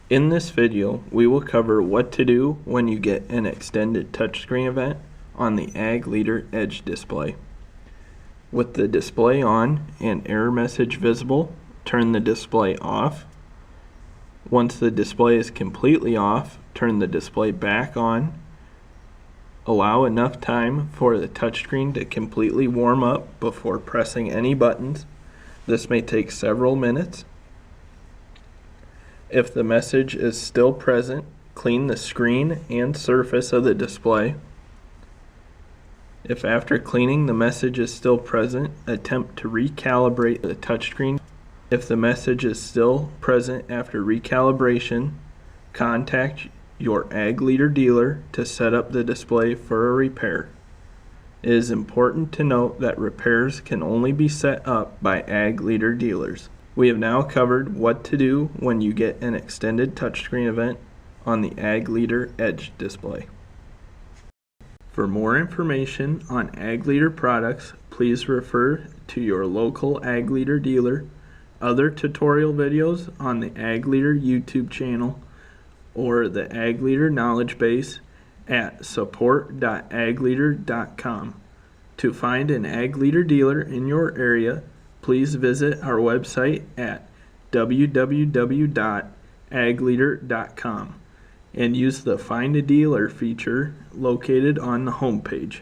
In this video, we will cover what to do when you get an extended touchscreen event on the Ag Leader Edge display. With the display on and error message visible, turn the display off. Once the display is completely off, turn the display back on. Allow enough time for the touchscreen to completely warm up before pressing any buttons. This may take several minutes. If the message is still present, clean the screen and surface of the display. If after cleaning the message is still present, attempt to recalibrate the touchscreen. If the message is still present after recalibration, contact your Ag Leader dealer to set up the display for a repair. It is important to note that repairs can only be set up by Ag Leader dealers. We have now covered what to do when you get an extended touchscreen event on the Ag Leader Edge display. For more information on Ag Leader products, please refer to your local Ag Leader dealer, other tutorial videos on the Ag Leader YouTube channel, or the Ag Leader Knowledgebase at support.agleader.com. To find an Ag Leader dealer in your area, please visit our website at www.agleader.com and use the Find a Dealer feature located on the homepage.